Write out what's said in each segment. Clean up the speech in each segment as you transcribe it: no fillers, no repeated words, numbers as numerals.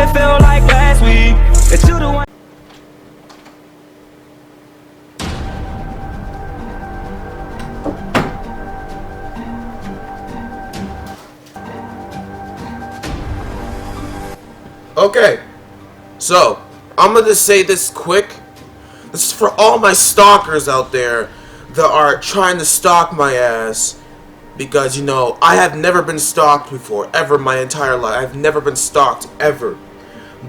it feel like last week that you the one. Okay, so I'm gonna say this quick. This is for all my stalkers out there that are trying to stalk my ass. Because, you know, I have never been stalked before, ever in my entire life. I've never been stalked, ever.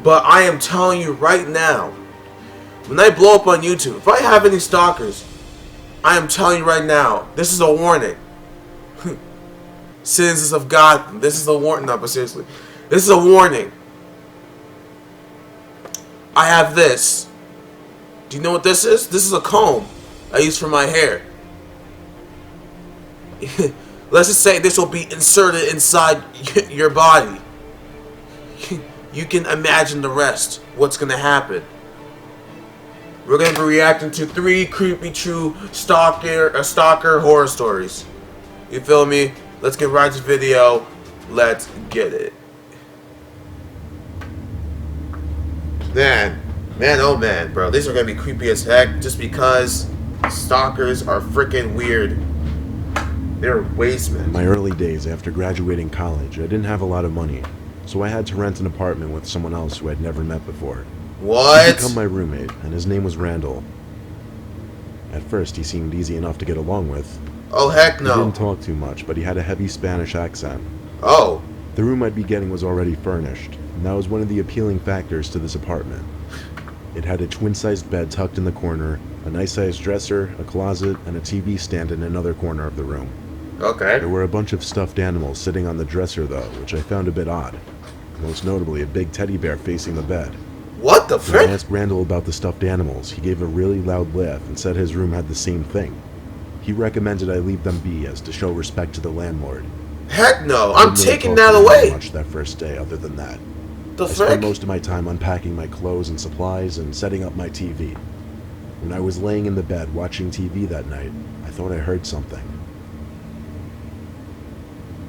But I am telling you right now, when I blow up on YouTube, if I have any stalkers, I am telling you right now, this is a warning. Citizens of God, this is a warning. No, but seriously, this is a warning. I have this. Do you know what this is? This is a comb I use for my hair. Let's just say this will be inserted inside your body. You can imagine the rest. What's going to happen. We're going to be reacting to 3 creepy true stalker horror stories. You feel me? Let's get right to the video. Let's get it. Man, oh man, bro. These are going to be creepy as heck just because stalkers are freaking weird. They're wastemen. In my early days after graduating college, I didn't have a lot of money, so I had to rent an apartment with someone else who I'd never met before. What? He'd become my roommate, and his name was Randall. At first, he seemed easy enough to get along with. Oh, heck no. He didn't talk too much, but he had a heavy Spanish accent. Oh. The room I'd be getting was already furnished, and that was one of the appealing factors to this apartment. It had a twin-sized bed tucked in the corner, a nice-sized dresser, a closet, and a TV stand in another corner of the room. Okay. There were a bunch of stuffed animals sitting on the dresser, though, which I found a bit odd. Most notably, a big teddy bear facing the bed. What the frick? When I asked Randall about the stuffed animals, he gave a really loud laugh and said his room had the same thing. He recommended I leave them be as to show respect to the landlord. Heck no, I I'm didn't really taking talk that to him away. much that first day other than that. The I spent frick? most of my time unpacking my clothes and supplies and setting up my TV. When I was laying in the bed watching TV that night, I thought I heard something.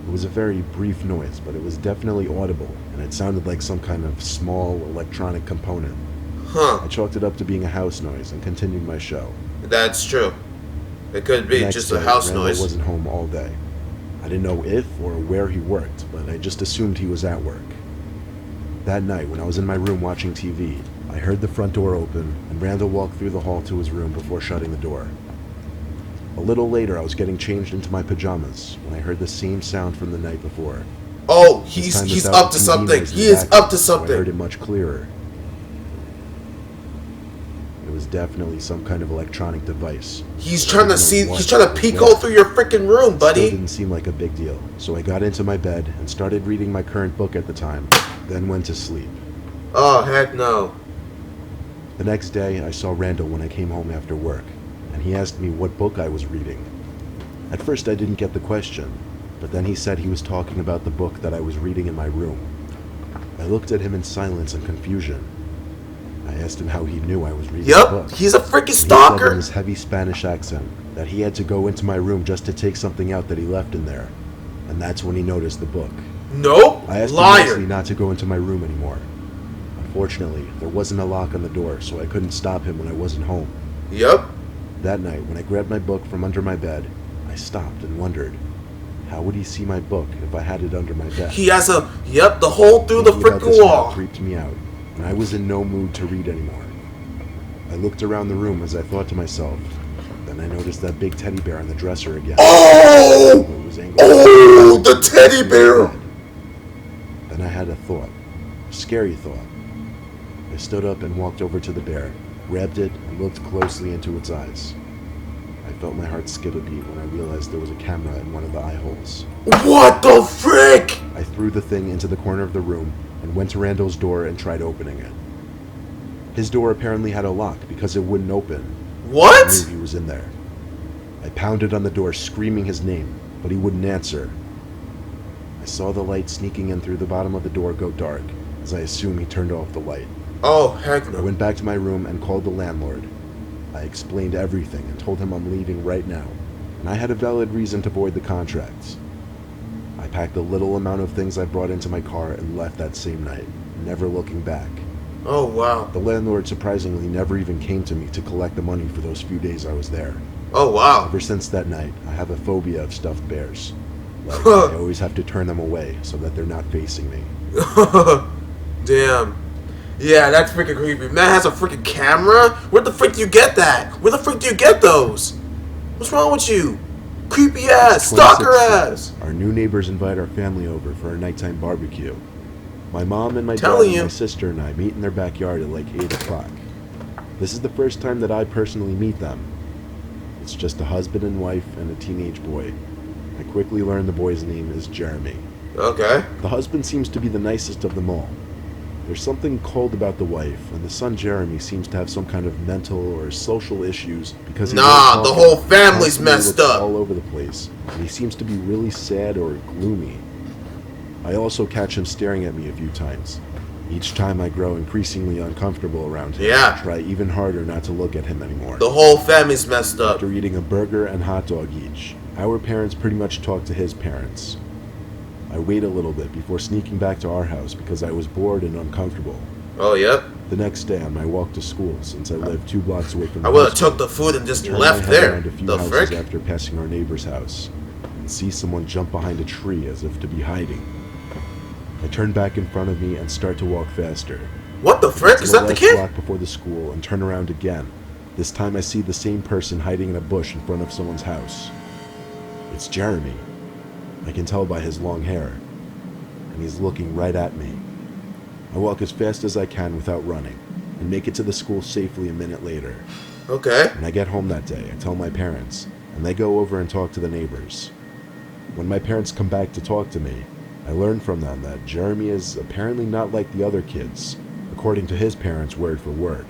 It was a very brief noise, but it was definitely audible, and it sounded like some kind of small electronic component. Huh. I chalked it up to being a house noise and continued my show. That's true. It could be Next just a day, house Randall noise. wasn't home all day. I didn't know if or where he worked, but I just assumed he was at work. That night, when I was in my room watching TV, I heard the front door open, and Randall walked through the hall to his room before shutting the door. A little later, I was getting changed into my pajamas when I heard the same sound from the night before. Oh, This time he's without up to TV something. noise in He the is background, up to so I heard something. it much clearer. It was definitely some kind of electronic device. He's trying to I see. didn't know He's what trying to was peek there. hole through your freaking room, It still buddy. didn't seem like a big deal, so I got into my bed and started reading my current book at the time, then went to sleep. Oh, heck no. The next day, I saw Randall when I came home after work, and he asked me what book I was reading. At first, I didn't get the question, but then he said he was talking about the book that I was reading in my room. I looked at him in silence and confusion. I asked him how he knew I was reading the book. Yup, he's a freaking He said stalker. in his heavy Spanish accent that he had to go into my room just to take something out that he left in there, and that's when he noticed the book. Nope, I asked him liar. nicely not to go into my room anymore. Unfortunately, there wasn't a lock on the door, so I couldn't stop him when I wasn't home. Yup. That night, when I grabbed my book from under my bed, I stopped and wondered, how would he see my book if I had it under my bed? He has a the hole through the Thinking about freaking this now wall. creeped me out, and I was in no mood to read anymore. I looked around the room as I thought to myself. Then I noticed that big teddy bear on the dresser again. Oh! It was angled Oh, the teddy bear! Then I had a thought, a scary thought. I stood up and walked over to the bear, grabbed it, and looked closely into its eyes. I felt my heart skip a beat when I realized there was a camera in one of the eye holes. What the frick? I threw the thing into the corner of the room and went to Randall's door and tried opening it. His door apparently had a lock because it wouldn't open. What? I knew he was in there. I pounded on the door screaming his name, but he wouldn't answer. I saw the light sneaking in through the bottom of the door go dark, as I assume he turned off the light. Oh, heck I no. went back to my room and called the landlord. I explained everything and told him I'm leaving right now, and I had a valid reason to void the contracts. I packed the little amount of things I brought into my car and left that same night. never looking back. Oh, wow. The landlord surprisingly never even came to me to collect the money for those few days I was there. Oh, wow. Ever since that night, I have a phobia of stuffed bears. Like, I always have to turn them away so that they're not facing me. Damn. Yeah, that's freaking creepy. Man has a freaking camera? Where the frick do you get that? Where the frick do you get those? What's wrong with you? Creepy ass, stalker ass. Our new neighbors invite our family over for a nighttime barbecue. My mom and my dad Telling and you. my sister and I meet in their backyard at like 8 o'clock. This is the first time that I personally meet them. It's just a husband and wife and a teenage boy. I quickly learn the boy's name is Jeremy. Okay. The husband seems to be the nicest of them all. There's something cold about the wife, and the son Jeremy seems to have some kind of mental or social issues because he Nah, the whole family's messed up. all over the place, and he seems to be really sad or gloomy. I also catch him staring at me a few times. Each time I grow increasingly uncomfortable around him. Yeah. I try even harder not to look at him anymore. The whole family's messed up. After eating a burger and hot dog each, our parents pretty much talk to his parents. I wait a little bit before sneaking back to our house because I was bored and uncomfortable. Oh, yep. The next day on my walk to school, since I live 2 blocks away from the I would have hospital, took the food and just I turn left my head there. around a few The houses frick? after passing our neighbor's house and see someone jump behind a tree as if to be hiding. I turn back in front of me and start to walk faster. What the frick? Is that the last kid? block before the school and turn around again. This time I see the same person hiding in a bush in front of someone's house. It's Jeremy. I can tell by his long hair. And he's looking right at me. I walk as fast as I can without running and make it to the school safely a minute later. Okay. When I get home that day, I tell my parents, and they go over and talk to the neighbors. When my parents come back to talk to me, I learn from them that Jeremy is apparently not like the other kids, according to his parents word for word.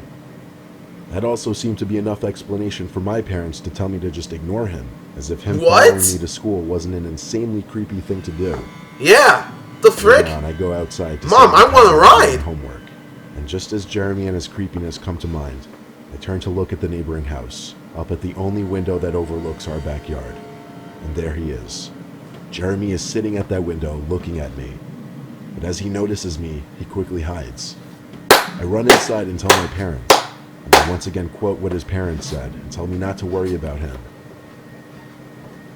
That also seemed to be enough explanation for my parents to tell me to just ignore him, as if him What? following me to school wasn't an insanely creepy thing to do. Yeah. The frick? Later on, I go outside to Mom, see my I wanna parents doing ride. homework, and just as Jeremy and his creepiness come to mind, I turn to look at the neighboring house, up at the only window that overlooks our backyard. And there he is. Jeremy is sitting at that window looking at me. But as he notices me, he quickly hides. I run inside and tell my parents, and they once again quote what his parents said and tell me not to worry about him.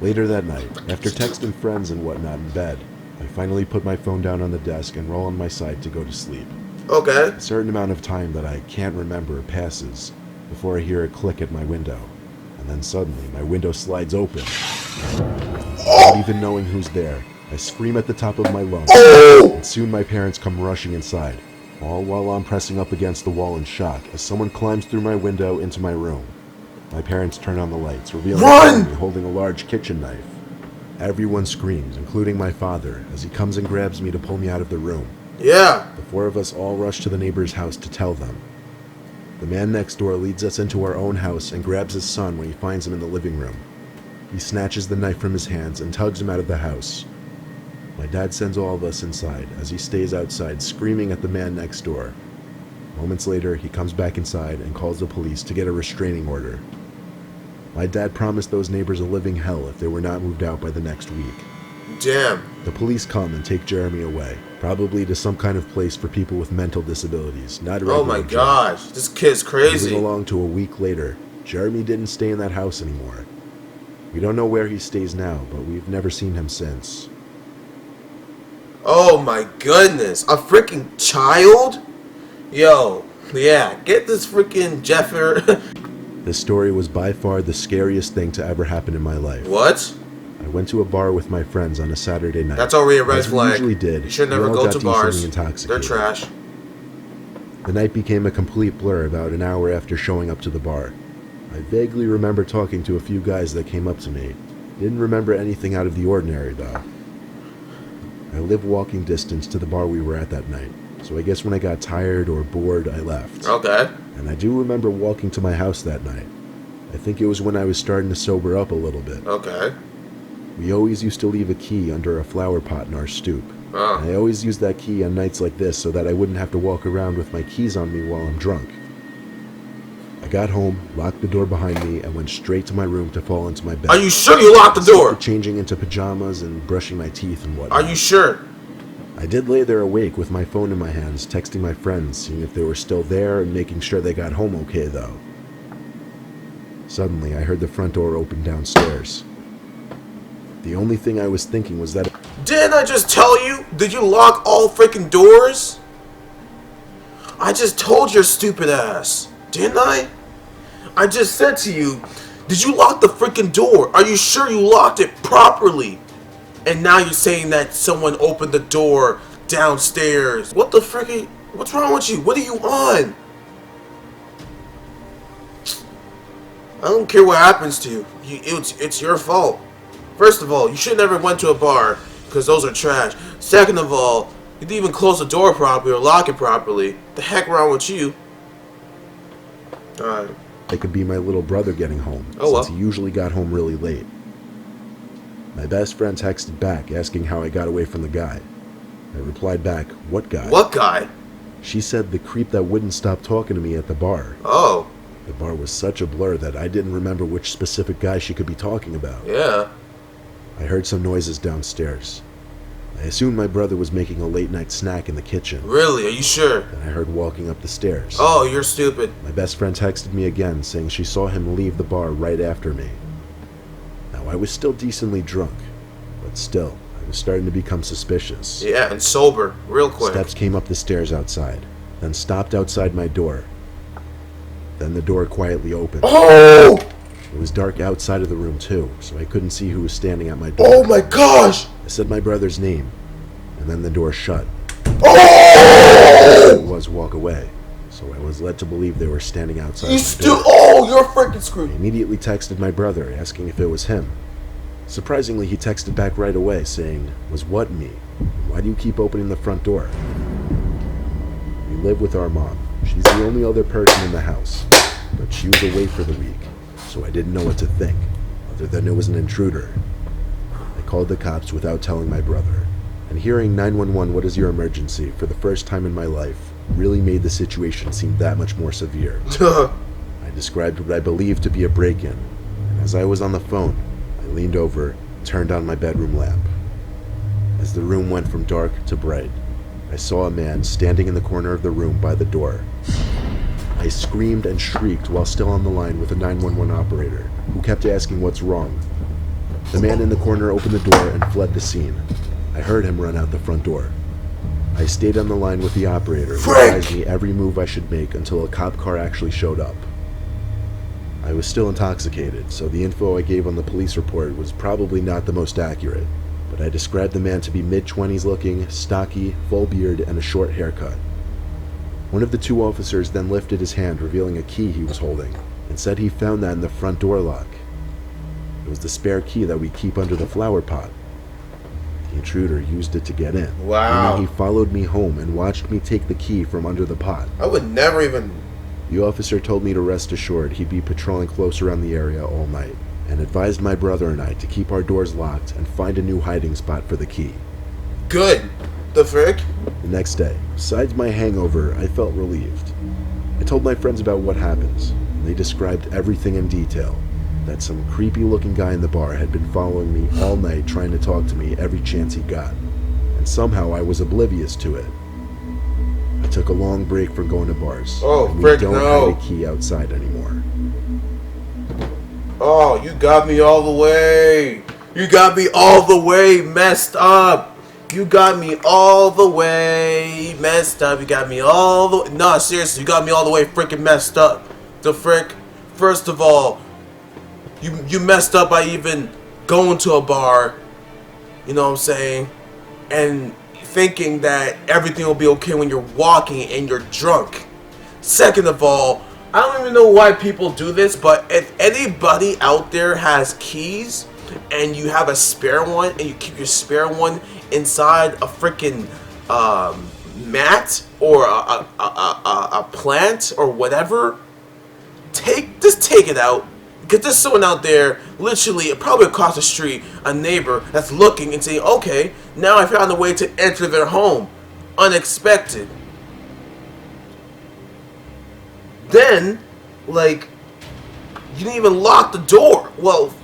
Later that night, after texting friends and whatnot in bed, I finally put my phone down on the desk and roll on my side to go to sleep. Okay. A certain amount of time that I can't remember passes before I hear a click at my window, and then suddenly my window slides open. Without even knowing who's there, I scream at the top of my lungs, and soon my parents come rushing inside, all while I'm pressing up against the wall in shock as someone climbs through my window into my room. My parents turn on the lights, revealing Run! me holding a large kitchen knife. Everyone screams, including my father, as he comes and grabs me to pull me out of the room. Yeah. The 4 of us all rush to the neighbor's house to tell them. The man next door leads us into our own house and grabs his son when he finds him in the living room. He snatches the knife from his hands and tugs him out of the house. My dad sends all of us inside as he stays outside screaming at the man next door. Moments later, he comes back inside and calls the police to get a restraining order. My dad promised those neighbors a living hell if they were not moved out by the next week. Damn. The police come and take Jeremy away, probably to some kind of place for people with mental disabilities, not a Oh my regular jail. gosh. This kid's crazy. Moving along to a week later, Jeremy didn't stay in that house anymore. We don't know where he stays now, but we've never seen him since. Oh my goodness. A freaking child? Yo. Yeah. Get this freaking Jeffer. This story was by far the scariest thing to ever happen in my life. What? I went to a bar with my friends on a Saturday night. That's already a red As we flag. usually did. You should we never all go got to decently bars. They're intoxicated. trash. The night became a complete blur about an hour after showing up to the bar. I vaguely remember talking to a few guys that came up to me. Didn't remember anything out of the ordinary, though. I live walking distance to the bar we were at that night, so I guess when I got tired or bored, I left. Okay. And I do remember walking to my house that night. I think it was when I was starting to sober up a little bit. Okay. We always used to leave a key under a flower pot in our stoop. And I always used that key on nights like this so that I wouldn't have to walk around with my keys on me while I'm drunk. I got home, locked the door behind me, and went straight to my room to fall into my bed. Are you sure you locked the door? Changing into pajamas and brushing my teeth and whatnot. Are you sure? I did lay there awake with my phone in my hands, texting my friends, seeing if they were still there and making sure they got home okay though. Suddenly, I heard the front door open downstairs. The only thing I was thinking was that... Didn't I just tell you? Did you lock all freaking doors? I just told your stupid ass, didn't I? I just said to you, did you lock the freaking door? Are you sure you locked it properly? And now you're saying that someone opened the door downstairs. What the frick? What's wrong with you? What are you on? I don't care what happens to you. It's your fault. First of all, you should never went to a bar because those are trash. Second of all, you didn't even close the door properly or lock it properly. The heck wrong with you? Alright. It could be my little brother getting home, well. since he usually got home really late. My best friend texted back asking how I got away from the guy. I replied back, what guy? What guy? She said the creep that wouldn't stop talking to me at the bar. Oh. The bar was such a blur that I didn't remember which specific guy she could be talking about. Yeah. I heard some noises downstairs. I assumed my brother was making a late night snack in the kitchen. Really? Are you sure? Then I heard walking up the stairs. Oh, you're stupid. My best friend texted me again saying she saw him leave the bar right after me. Now I was still decently drunk, but still, I was starting to become suspicious. Yeah, and sober, real quick. Steps came up the stairs outside, then stopped outside my door. Then the door quietly opened. Oh! It was dark outside of the room too, so I couldn't see who was standing at my door. Oh my gosh! I said my brother's name, and then the door shut. Oh! It was walk away, so I was led to believe they were standing outside You my door. Oh, you're freaking I screwed. immediately texted my brother, asking if it was him. Surprisingly, he texted back right away, saying, "Was what me? Why do you keep opening the front door?" We live with our mom. She's the only other person in the house, but she was away for the week, so I didn't know what to think, other than it was an intruder. I called the cops without telling my brother, and hearing 911, what is your emergency, for the first time in my life, really made the situation seem that much more severe. I described what I believed to be a break-in, and as I was on the phone, I leaned over, turned on my bedroom lamp. As the room went from dark to bright, I saw a man standing in the corner of the room by the door. I screamed and shrieked while still on the line with a 911 operator, who kept asking what's wrong. The man in the corner opened the door and fled the scene. I heard him run out the front door. I stayed on the line with the operator, who advised me every move I should make until a cop car actually showed up. I was still intoxicated, so the info I gave on the police report was probably not the most accurate, but I described the man to be mid-20s looking, stocky, full beard, and a short haircut. One of the two officers then lifted his hand, revealing a key he was holding, and said he found that in the front door lock. It was the spare key that we keep under the flower pot. The intruder used it to get in. Wow. And he followed me home and watched me take the key from under the pot. I would never even... The officer told me to rest assured he'd be patrolling close around the area all night, and advised my brother and I to keep our doors locked and find a new hiding spot for the key. Good. The frick? The next day, besides my hangover, I felt relieved. I told my friends about what happened, and they described everything in detail. That some creepy-looking guy in the bar had been following me all night trying to talk to me every chance he got, and somehow I was oblivious to it. I took a long break from going to bars, and we don't hide a key outside anymore. Oh, you got me all the way. You got me all the way messed up. You got me all the way messed up. You got me all the... Nah, seriously, you got me all the way freaking messed up. The frick? First of all, you messed up by even going to a bar, you know what I'm saying, and thinking that everything will be okay when you're walking and you're drunk. Second of all, I don't even know why people do this, but if anybody out there has keys and you have a spare one and you keep your spare one inside a freaking mat or a plant or whatever, just take it out. Because there's someone out there, literally, probably across the street, a neighbor that's looking and saying, okay, now I found a way to enter their home. Unexpected. Then, like, you didn't even lock the door. Well,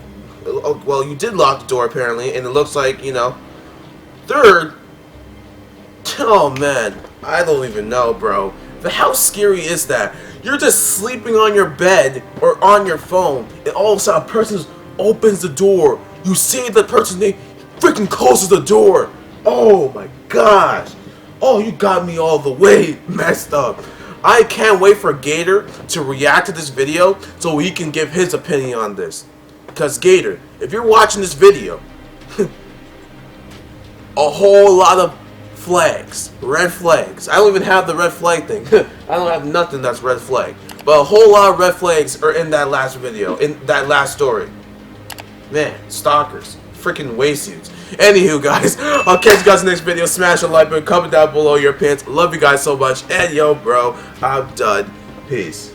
you did lock the door, apparently, and it looks like, you know. Third, Oh man, I don't even know, bro. But how scary is that? You're just sleeping on your bed or on your phone, and all of a sudden a person opens the door. You see the person, they freaking closes the door. Oh my gosh. Oh, you got me all the way messed up. I can't wait for Gator to react to this video so he can give his opinion on this. Because Gator, if you're watching this video, a whole lot of flags, red flags. I don't even have the red flag thing. I don't have nothing that's red flag. But a whole lot of red flags are in that last video, in that last story. Man, stalkers, freaking waysuits. Anywho, guys, I'll catch you guys in the next video. Smash a like button, comment down below your opinions. Love you guys so much. And yo, bro, I'm done. Peace.